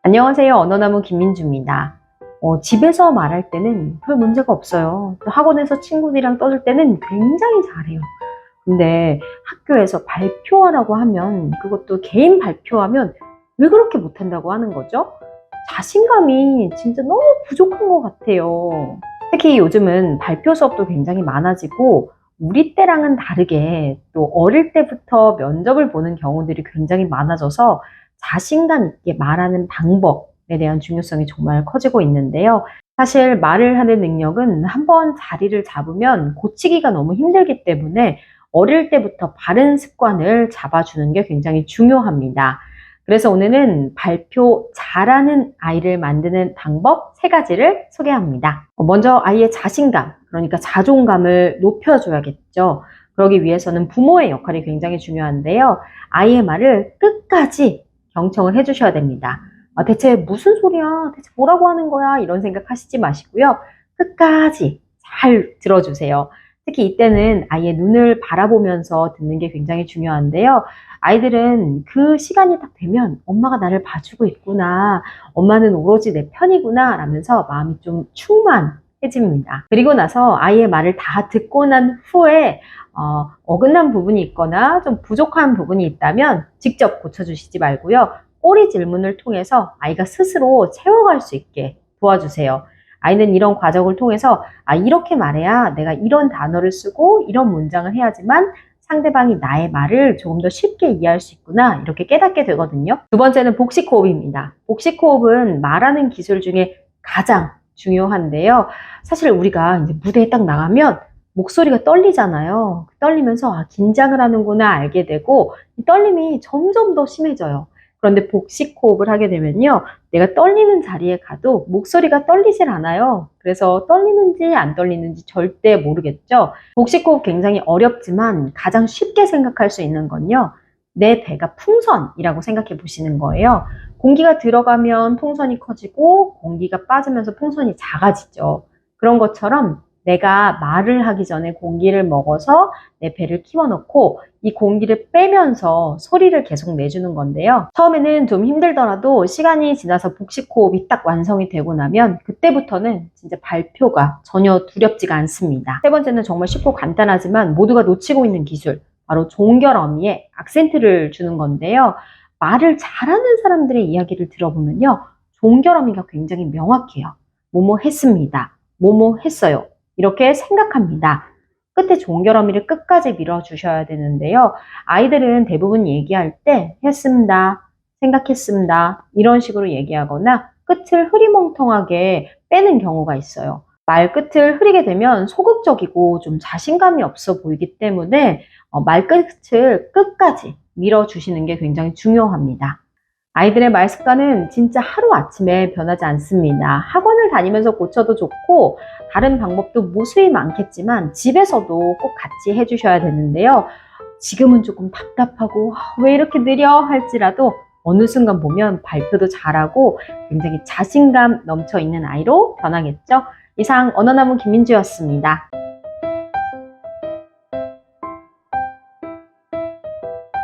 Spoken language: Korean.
안녕하세요. 언어나무 김민주입니다. 집에서 말할 때는 별 문제가 없어요. 또 학원에서 친구들이랑 떠들 때는 굉장히 잘해요. 근데 학교에서 발표하라고 하면, 그것도 개인 발표하면 왜 그렇게 못한다고 하는 거죠? 자신감이 진짜 너무 부족한 것 같아요. 특히 요즘은 발표 수업도 굉장히 많아지고 우리 때랑은 다르게 또 어릴 때부터 면접을 보는 경우들이 굉장히 많아져서 자신감 있게 말하는 방법에 대한 중요성이 정말 커지고 있는데요. 사실 말을 하는 능력은 한번 자리를 잡으면 고치기가 너무 힘들기 때문에 어릴 때부터 바른 습관을 잡아주는 게 굉장히 중요합니다. 그래서 오늘은 발표 잘하는 아이를 만드는 방법 3가지를 소개합니다. 먼저 아이의 자신감, 그러니까 자존감을 높여줘야겠죠. 그러기 위해서는 부모의 역할이 굉장히 중요한데요. 아이의 말을 끝까지 경청을 해주셔야 됩니다. 대체 무슨 소리야? 대체 뭐라고 하는 거야? 이런 생각 하시지 마시고요. 끝까지 잘 들어주세요. 특히 이때는 아이의 눈을 바라보면서 듣는 게 굉장히 중요한데요. 아이들은 그 시간이 딱 되면 엄마가 나를 봐주고 있구나, 엄마는 오로지 내 편이구나 라면서 마음이 좀 충만해집니다. 그리고 나서 아이의 말을 다 듣고 난 후에 어긋난 부분이 있거나 좀 부족한 부분이 있다면 직접 고쳐주시지 말고요. 꼬리 질문을 통해서 아이가 스스로 채워갈 수 있게 도와주세요. 아이는 이런 과정을 통해서 이렇게 말해야 내가 이런 단어를 쓰고 이런 문장을 해야지만 상대방이 나의 말을 조금 더 쉽게 이해할 수 있구나, 이렇게 깨닫게 되거든요. 두 번째는 복식 호흡입니다. 복식 호흡은 말하는 기술 중에 가장 중요한데요. 사실 우리가 이제 무대에 딱 나가면 목소리가 떨리잖아요. 떨리면서 긴장을 하는구나 알게 되고 이 떨림이 점점 더 심해져요. 그런데 복식 호흡을 하게 되면요, 내가 떨리는 자리에 가도 목소리가 떨리질 않아요. 그래서 떨리는지 안 떨리는지 절대 모르겠죠. 복식 호흡 굉장히 어렵지만 가장 쉽게 생각할 수 있는 건요, 내 배가 풍선이라고 생각해 보시는 거예요. 공기가 들어가면 풍선이 커지고 공기가 빠지면서 풍선이 작아지죠. 그런 것처럼 내가 말을 하기 전에 공기를 먹어서 내 배를 키워놓고 이 공기를 빼면서 소리를 계속 내주는 건데요. 처음에는 좀 힘들더라도 시간이 지나서 복식 호흡이 딱 완성이 되고 나면 그때부터는 진짜 발표가 전혀 두렵지가 않습니다. 세 번째는 정말 쉽고 간단하지만 모두가 놓치고 있는 기술, 바로 종결어미에 악센트를 주는 건데요. 말을 잘하는 사람들의 이야기를 들어보면요, 종결어미가 굉장히 명확해요. 뭐뭐 했습니다, 뭐뭐 했어요, 이렇게 생각합니다. 끝에 종결어미를 끝까지 밀어주셔야 되는데요. 아이들은 대부분 얘기할 때 했습니다, 생각했습니다, 이런 식으로 얘기하거나 끝을 흐리멍텅하게 빼는 경우가 있어요. 말 끝을 흐리게 되면 소극적이고 좀 자신감이 없어 보이기 때문에 말 끝을 끝까지 밀어주시는 게 굉장히 중요합니다. 아이들의 말 습관은 진짜 하루아침에 변하지 않습니다. 학원을 다니면서 고쳐도 좋고 다른 방법도 무수히 많겠지만 집에서도 꼭 같이 해주셔야 되는데요. 지금은 조금 답답하고 왜 이렇게 느려 할지라도 어느 순간 보면 발표도 잘하고 굉장히 자신감 넘쳐 있는 아이로 변하겠죠. 이상 언어나무 김민주였습니다.